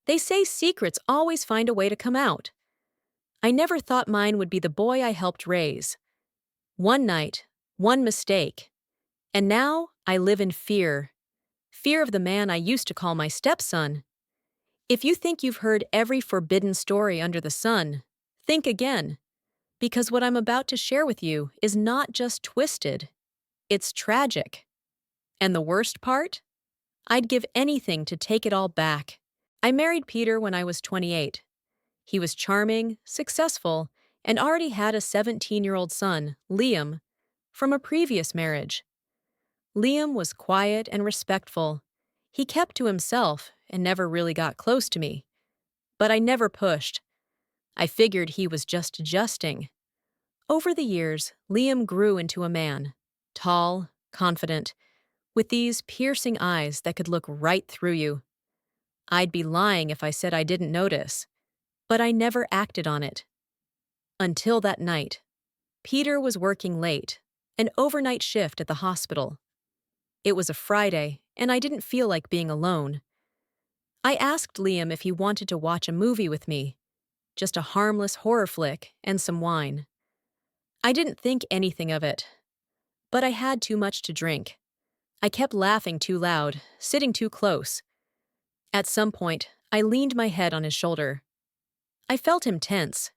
They say secrets always find a way to come out. I never thought mine would be the boy I helped raise. One night, one mistake, and now I live in fear. Fear of the man I used to call my stepson. If you think you've heard every forbidden story under the sun, think again, because what I'm about to share with you is not just twisted, it's tragic. And the worst part? I'd give anything to take it all back. I married Peter when I was 28. He was charming, successful, and already had a 17-year-old son, Liam, from a previous marriage. Liam was quiet and respectful. He kept to himself and never really got close to me. But I never pushed. I figured he was just adjusting. Over the years, Liam grew into a man, tall, confident, with these piercing eyes that could look right through you. I'd be lying if I said I didn't notice, but I never acted on it. Until that night. Peter was working late, an overnight shift at the hospital. It was a Friday, and I didn't feel like being alone. I asked Liam if he wanted to watch a movie with me, just a harmless horror flick and some wine. I didn't think anything of it, but I had too much to drink. I kept laughing too loud, sitting too close. At some point, I leaned my head on his shoulder. I felt him tense,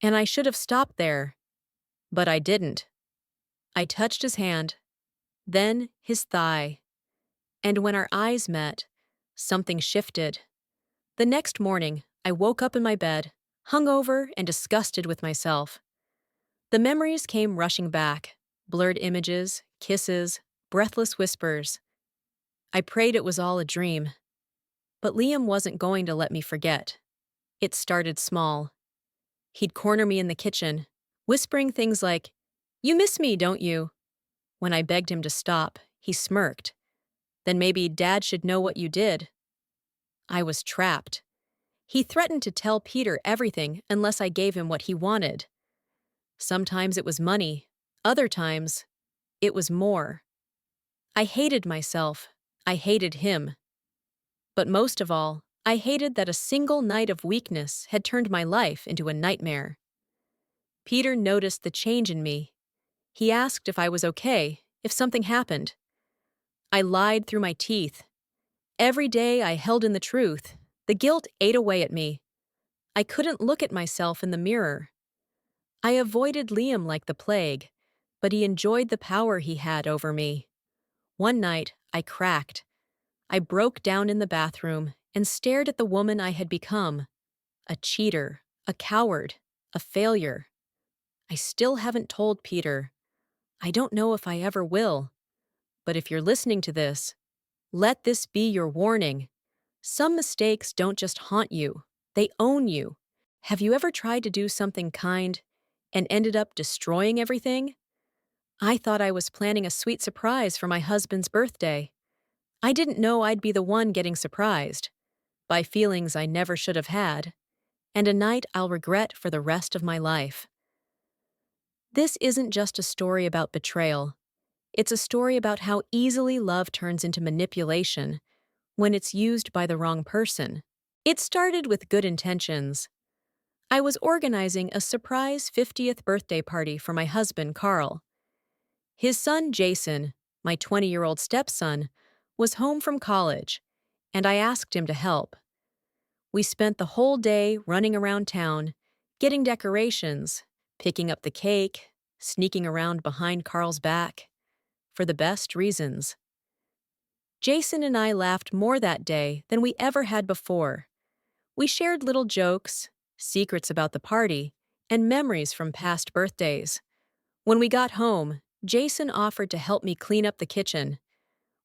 and I should have stopped there, but I didn't. I touched his hand, then his thigh, and when our eyes met, something shifted. The next morning, I woke up in my bed, hungover and disgusted with myself. The memories came rushing back, blurred images, kisses, breathless whispers. I prayed it was all a dream. But Liam wasn't going to let me forget. It started small. He'd corner me in the kitchen, whispering things like, "You miss me, don't you?" When I begged him to stop, he smirked. "Then maybe Dad should know what you did." I was trapped. He threatened to tell Peter everything unless I gave him what he wanted. Sometimes it was money. Other times, it was more. I hated myself. I hated him. But most of all, I hated that a single night of weakness had turned my life into a nightmare. Peter noticed the change in me. He asked if I was okay, if something happened. I lied through my teeth. Every day I held in the truth. The guilt ate away at me. I couldn't look at myself in the mirror. I avoided Liam like the plague, but he enjoyed the power he had over me. One night, I cracked. I broke down in the bathroom and stared at the woman I had become. A cheater, a coward, a failure. I still haven't told Peter. I don't know if I ever will. But if you're listening to this, let this be your warning. Some mistakes don't just haunt you, they own you. Have you ever tried to do something kind and ended up destroying everything? I thought I was planning a sweet surprise for my husband's birthday. I didn't know I'd be the one getting surprised by feelings I never should have had, and a night I'll regret for the rest of my life. This isn't just a story about betrayal. It's a story about how easily love turns into manipulation when it's used by the wrong person. It started with good intentions. I was organizing a surprise 50th birthday party for my husband, Carl. His son, Jason, my 20-year-old stepson, was home from college, and I asked him to help. We spent the whole day running around town, getting decorations, picking up the cake, sneaking around behind Carl's back, for the best reasons. Jason and I laughed more that day than we ever had before. We shared little jokes, secrets about the party, and memories from past birthdays. When we got home, Jason offered to help me clean up the kitchen.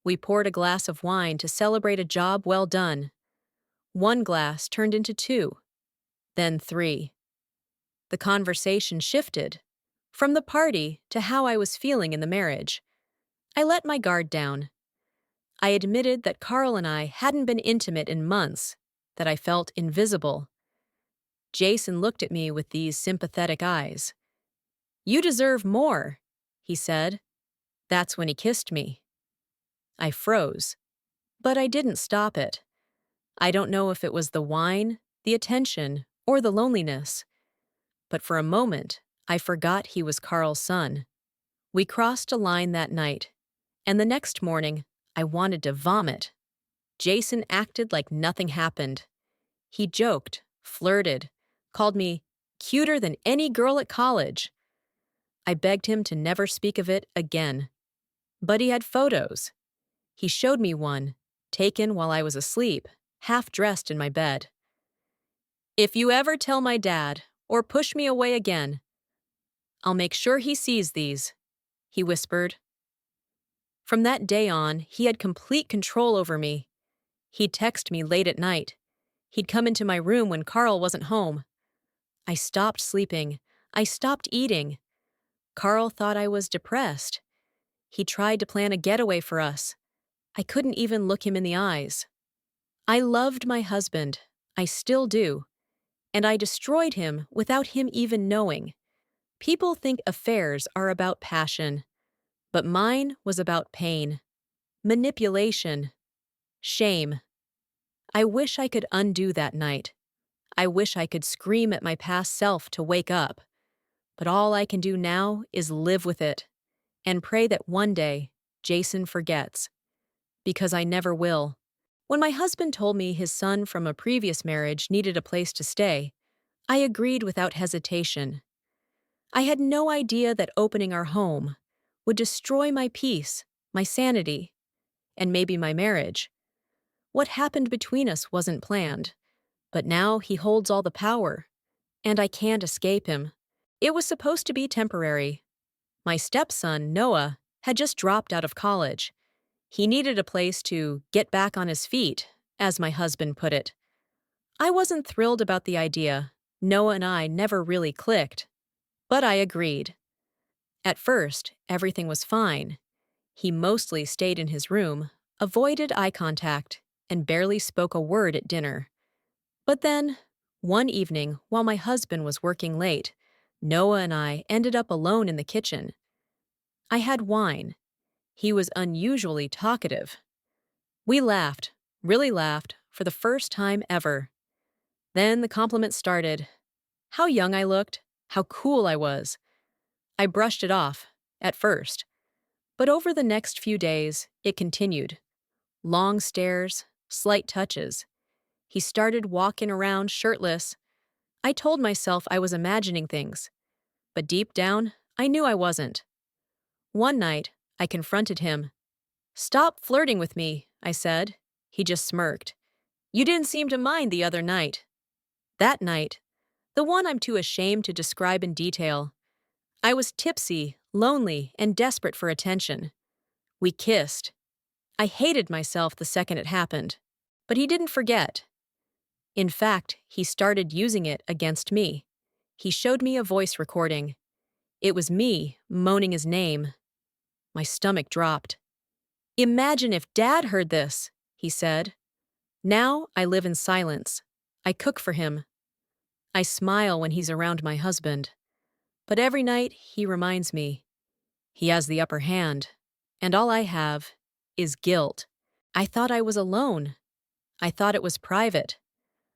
We poured a glass of wine to celebrate a job well done. One glass turned into two, then three. The conversation shifted, from the party to how I was feeling in the marriage. I let my guard down. I admitted that Carl and I hadn't been intimate in months, that I felt invisible. Jason looked at me with these sympathetic eyes. "You deserve more," he said. That's when he kissed me. I froze. But I didn't stop it. I don't know if it was the wine, the attention, or the loneliness, but for a moment, I forgot he was Carl's son. We crossed a line that night, and the next morning, I wanted to vomit. Jason acted like nothing happened. He joked, flirted, called me cuter than any girl at college. I begged him to never speak of it again. But he had photos. He showed me one, taken while I was asleep, half dressed in my bed. "If you ever tell my dad, or push me away again, I'll make sure he sees these," he whispered. From that day on, he had complete control over me. He'd text me late at night. He'd come into my room when Carl wasn't home. I stopped sleeping. I stopped eating. Carl thought I was depressed. He tried to plan a getaway for us. I couldn't even look him in the eyes. I loved my husband. I still do. And I destroyed him without him even knowing. People think affairs are about passion, but mine was about pain, manipulation, shame. I wish I could undo that night. I wish I could scream at my past self to wake up. But all I can do now is live with it and pray that one day Jason forgets. Because I never will. When my husband told me his son from a previous marriage needed a place to stay, I agreed without hesitation. I had no idea that opening our home would destroy my peace, my sanity, and maybe my marriage. What happened between us wasn't planned, but now he holds all the power, and I can't escape him. It was supposed to be temporary. My stepson, Noah, had just dropped out of college. He needed a place to get back on his feet, as my husband put it. I wasn't thrilled about the idea. Noah and I never really clicked. But I agreed. At first, everything was fine. He mostly stayed in his room, avoided eye contact, and barely spoke a word at dinner. But then, one evening, while my husband was working late, Noah and I ended up alone in the kitchen. I had wine. He was unusually talkative. We laughed, really laughed, for the first time ever. Then the compliments started. How young I looked, how cool I was. I brushed it off, at first. But over the next few days, it continued. Long stares, slight touches. He started walking around shirtless. I told myself I was imagining things. But deep down, I knew I wasn't. One night, I confronted him. "Stop flirting with me," I said. He just smirked. "You didn't seem to mind the other night." That night, the one I'm too ashamed to describe in detail, I was tipsy, lonely, and desperate for attention. We kissed. I hated myself the second it happened. But he didn't forget. In fact, he started using it against me. He showed me a voice recording. It was me moaning his name. My stomach dropped. "Imagine if Dad heard this," he said. Now I live in silence. I cook for him. I smile when he's around my husband. But every night he reminds me. He has the upper hand, and all I have is guilt. I thought I was alone. I thought it was private.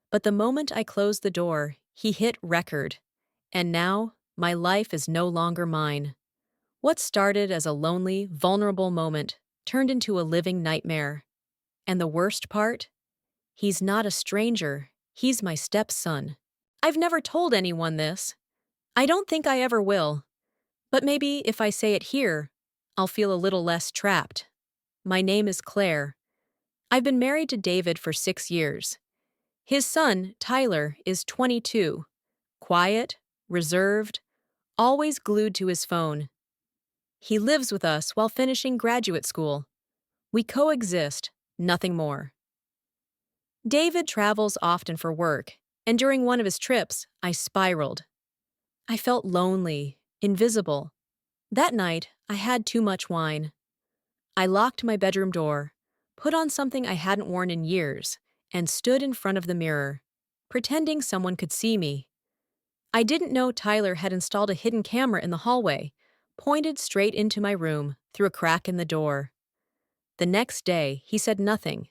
But the moment I closed the door, he hit record. And now my life is no longer mine. What started as a lonely, vulnerable moment turned into a living nightmare. And the worst part? He's not a stranger. He's my stepson. I've never told anyone this. I don't think I ever will. But maybe if I say it here, I'll feel a little less trapped. My name is Claire. I've been married to David for 6 years. His son, Tyler, is 22. Quiet, reserved, always glued to his phone. He lives with us while finishing graduate school. We coexist, nothing more. David travels often for work, and during one of his trips, I spiraled. I felt lonely, invisible. That night, I had too much wine. I locked my bedroom door, put on something I hadn't worn in years, and stood in front of the mirror, pretending someone could see me. I didn't know Tyler had installed a hidden camera in the hallway, pointed straight into my room through a crack in the door. The next day, he said nothing.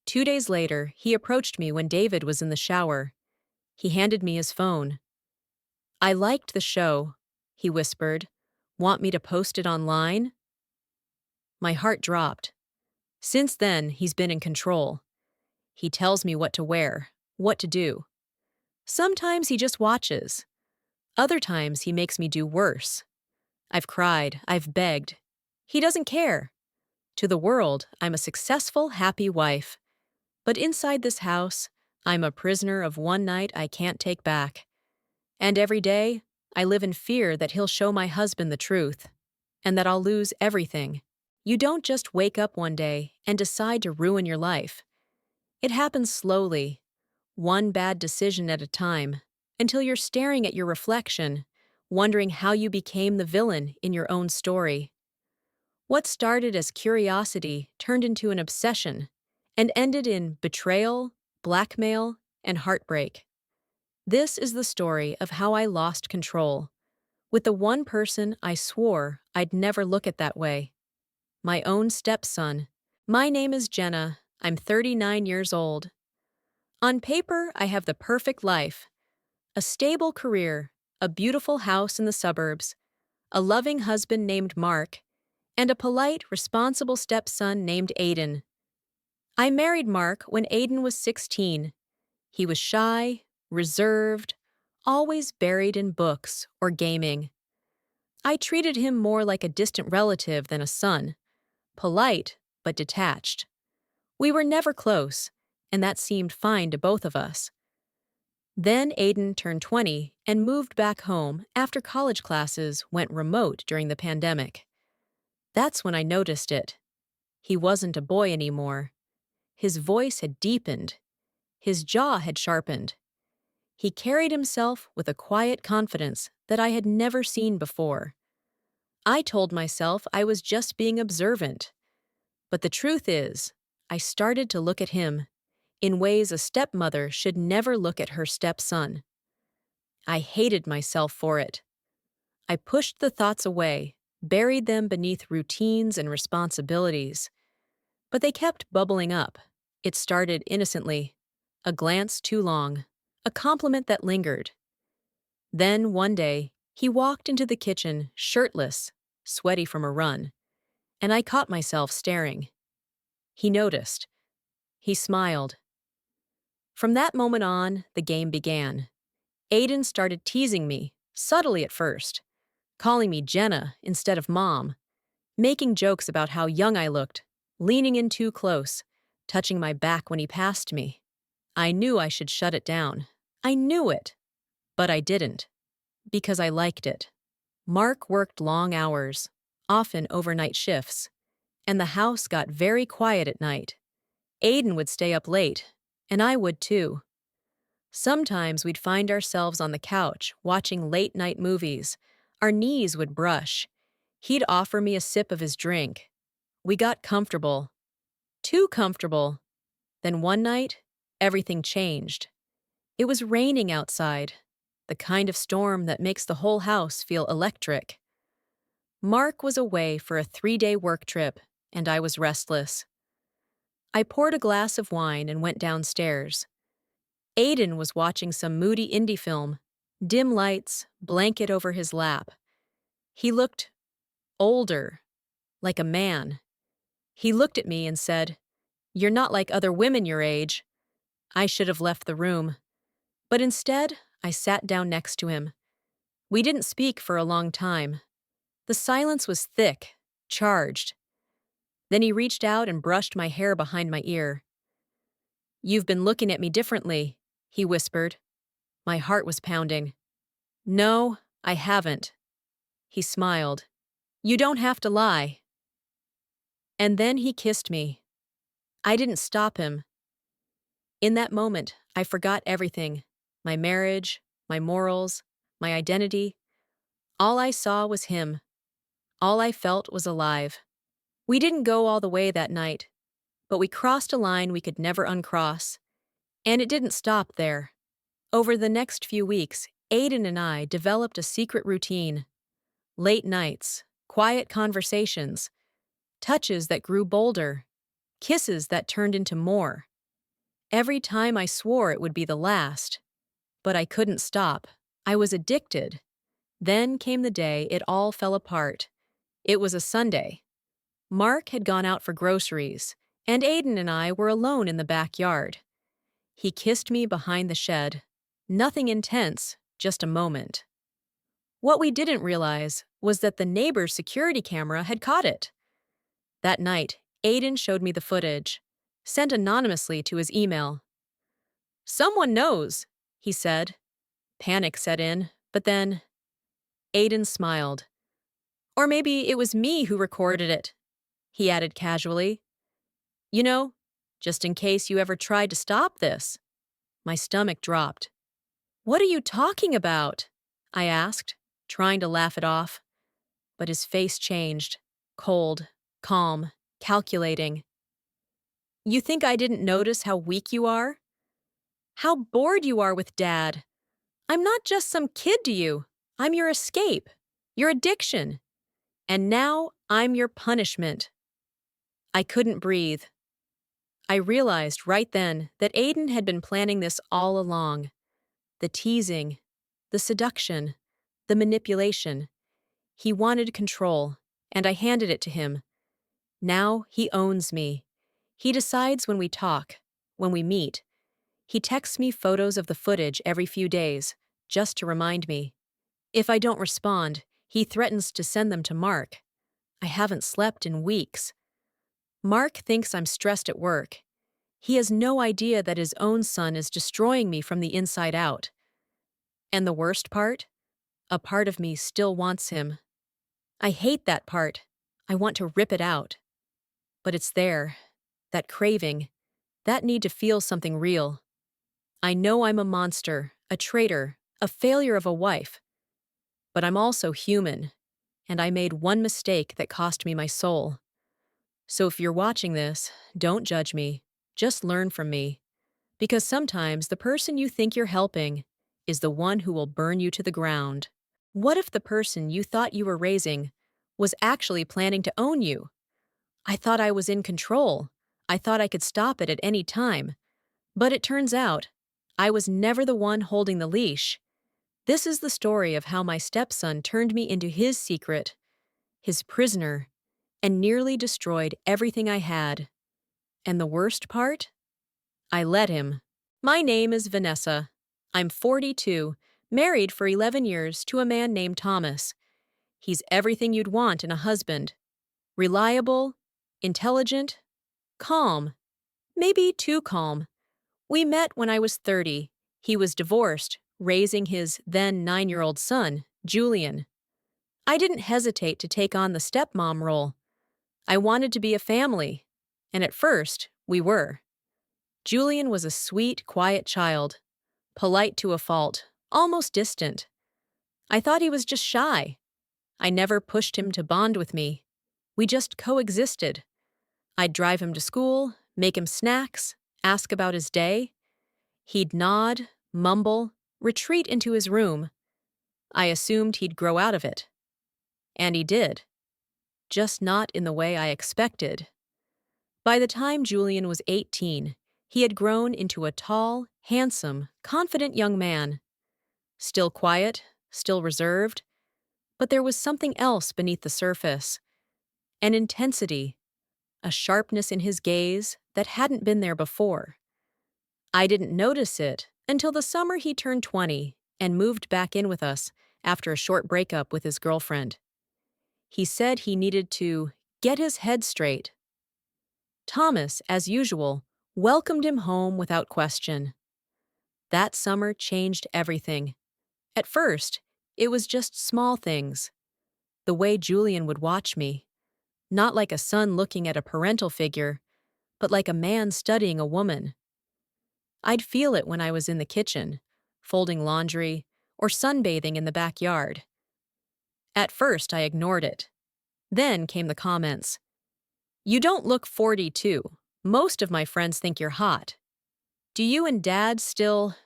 2 days later, he approached me when David was in the shower. He handed me his phone. "I liked the show," he whispered. "Want me to post it online?" My heart dropped. Since then, he's been in control. He tells me what to wear, what to do. Sometimes he just watches. Other times he makes me do worse. I've cried, I've begged. He doesn't care. To the world, I'm a successful, happy wife. But inside this house, I'm a prisoner of one night I can't take back. And every day, I live in fear that he'll show my husband the truth, and that I'll lose everything. You don't just wake up one day and decide to ruin your life. It happens slowly, one bad decision at a time, until you're staring at your reflection, wondering how you became the villain in your own story. What started as curiosity turned into an obsession and ended in betrayal, blackmail, and heartbreak. This is the story of how I lost control, with the one person I swore I'd never look at that way. My own stepson. My name is Jenna. I'm 39 years old. On paper, I have the perfect life. A stable career, a beautiful house in the suburbs, a loving husband named Mark, and a polite, responsible stepson named Aiden. I married Mark when Aiden was 16. He was shy, reserved, always buried in books or gaming. I treated him more like a distant relative than a son, polite but detached. We were never close, and that seemed fine to both of us. Then Aiden turned 20 and moved back home after college classes went remote during the pandemic. That's when I noticed it. He wasn't a boy anymore. His voice had deepened. His jaw had sharpened. He carried himself with a quiet confidence that I had never seen before. I told myself I was just being observant. But the truth is, I started to look at him in ways a stepmother should never look at her stepson. I hated myself for it. I pushed the thoughts away, buried them beneath routines and responsibilities. But they kept bubbling up. It started innocently. A glance too long. A compliment that lingered. Then, one day, he walked into the kitchen, shirtless, sweaty from a run, and I caught myself staring. He noticed. He smiled. From that moment on, the game began. Aiden started teasing me, subtly at first, calling me Jenna instead of Mom, making jokes about how young I looked, leaning in too close, touching my back when he passed me. I knew I should shut it down. I knew it. But I didn't, because I liked it. Mark worked long hours, often overnight shifts, and the house got very quiet at night. Aiden would stay up late, and I would too. Sometimes we'd find ourselves on the couch watching late-night movies. Our knees would brush. He'd offer me a sip of his drink. We got comfortable. Too comfortable. Then one night, everything changed. It was raining outside, the kind of storm that makes the whole house feel electric. Mark was away for a 3-day work trip, and I was restless. I poured a glass of wine and went downstairs. Aiden was watching some moody indie film, dim lights, blanket over his lap. He looked older, like a man. He looked at me and said, "You're not like other women your age." I should have left the room. But instead, I sat down next to him. We didn't speak for a long time. The silence was thick, charged. Then he reached out and brushed my hair behind my ear. "You've been looking at me differently," he whispered. My heart was pounding. "No, I haven't." He smiled. "You don't have to lie." And then he kissed me. I didn't stop him. In that moment, I forgot everything. My marriage, my morals, my identity. All I saw was him. All I felt was alive. We didn't go all the way that night, but we crossed a line we could never uncross. And it didn't stop there. Over the next few weeks, Aiden and I developed a secret routine. Late nights, quiet conversations, touches that grew bolder, kisses that turned into more. Every time I swore it would be the last. But I couldn't stop. I was addicted. Then came the day it all fell apart. It was a Sunday. Mark had gone out for groceries, and Aiden and I were alone in the backyard. He kissed me behind the shed. Nothing intense, just a moment. What we didn't realize was that the neighbor's security camera had caught it. That night, Aiden showed me the footage, sent anonymously to his email. "Someone knows," he said. Panic set in, but then Aiden smiled. "Or maybe it was me who recorded it," he added casually. "You know, just in case you ever tried to stop this." My stomach dropped. "What are you talking about?" I asked, trying to laugh it off. But his face changed, cold, calm, calculating. "You think I didn't notice how weak you are? How bored you are with Dad? I'm not just some kid to you. I'm your escape, your addiction. And now I'm your punishment." I couldn't breathe. I realized right then that Aiden had been planning this all along. The teasing, the seduction, the manipulation. He wanted control, and I handed it to him. Now he owns me. He decides when we talk, when we meet. He texts me photos of the footage every few days, just to remind me. If I don't respond, he threatens to send them to Mark. I haven't slept in weeks. Mark thinks I'm stressed at work. He has no idea that his own son is destroying me from the inside out. And the worst part? A part of me still wants him. I hate that part. I want to rip it out. But it's there. That craving. That need to feel something real. I know I'm a monster, a traitor, a failure of a wife. But I'm also human. And I made one mistake that cost me my soul. So if you're watching this, don't judge me. Just learn from me. Because sometimes the person you think you're helping is the one who will burn you to the ground. What if the person you thought you were raising was actually planning to own you? I thought I was in control. I thought I could stop it at any time. But it turns out, I was never the one holding the leash. This is the story of how my stepson turned me into his secret, his prisoner, and nearly destroyed everything I had. And the worst part? I let him. My name is Vanessa. I'm 42, married for 11 years to a man named Thomas. He's everything you'd want in a husband. Reliable, intelligent, calm. Maybe too calm. We met when I was 30. He was divorced, raising his then 9-year-old son, Julian. I didn't hesitate to take on the stepmom role. I wanted to be a family, and at first, we were. Julian was a sweet, quiet child, polite to a fault, almost distant. I thought he was just shy. I never pushed him to bond with me. We just coexisted. I'd drive him to school, make him snacks, ask about his day. He'd nod, mumble, retreat into his room. I assumed he'd grow out of it. And he did. Just not in the way I expected. By the time Julian was 18, he had grown into a tall, handsome, confident young man. Still quiet, still reserved, but there was something else beneath the surface. An intensity, a sharpness in his gaze that hadn't been there before. I didn't notice it until the summer he turned 20 and moved back in with us after a short breakup with his girlfriend. He said he needed to get his head straight. Thomas, as usual, welcomed him home without question. That summer changed everything. At first, it was just small things. The way Julian would watch me. Not like a son looking at a parental figure, but like a man studying a woman. I'd feel it when I was in the kitchen, folding laundry, or sunbathing in the backyard. At first, I ignored it. Then came the comments. "You don't look 42. Most of my friends think you're hot. Do you and Dad still,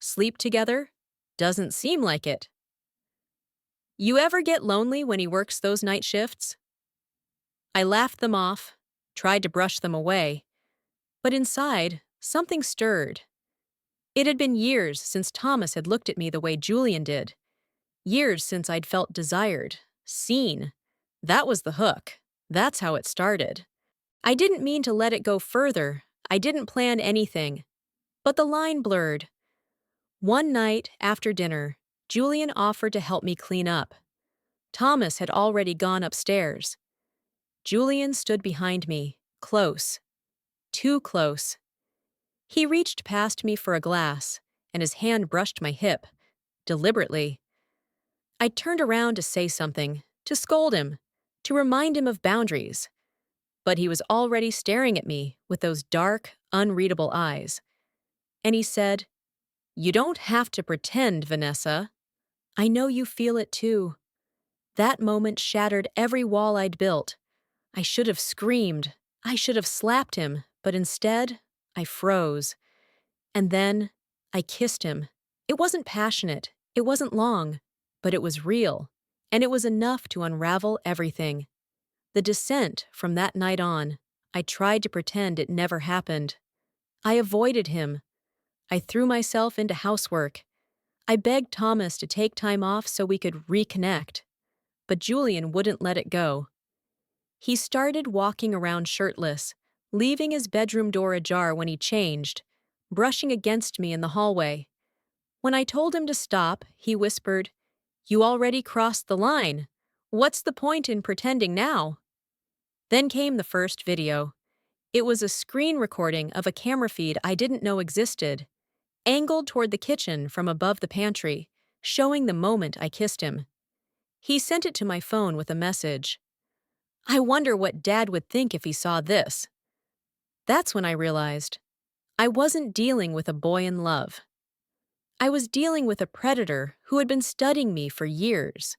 sleep together? Doesn't seem like it. You ever get lonely when he works those night shifts?" I laughed them off, tried to brush them away, but inside, something stirred. It had been years since Thomas had looked at me the way Julian did. Years since I'd felt desired, seen. That was the hook. That's how it started. I didn't mean to let it go further. I didn't plan anything. But the line blurred. One night after dinner, Julian offered to help me clean up. Thomas had already gone upstairs. Julian stood behind me, close. Too close. He reached past me for a glass, and his hand brushed my hip, deliberately. I turned around to say something, to scold him, to remind him of boundaries. But he was already staring at me with those dark, unreadable eyes. And he said, "You don't have to pretend, Vanessa. I know you feel it too." That moment shattered every wall I'd built. I should have screamed. I should have slapped him, but instead, I froze. And then, I kissed him. It wasn't passionate. It wasn't long. But it was real. And it was enough to unravel everything. The descent from that night on, I tried to pretend it never happened. I avoided him. I threw myself into housework. I begged Thomas to take time off so we could reconnect. But Julian wouldn't let it go. He started walking around shirtless, leaving his bedroom door ajar when he changed, brushing against me in the hallway. When I told him to stop, he whispered, "You already crossed the line. What's the point in pretending now?" Then came the first video. It was a screen recording of a camera feed I didn't know existed, angled toward the kitchen from above the pantry, showing the moment I kissed him. He sent it to my phone with a message. "I wonder what Dad would think if he saw this." That's when I realized I wasn't dealing with a boy in love. I was dealing with a predator who had been studying me for years.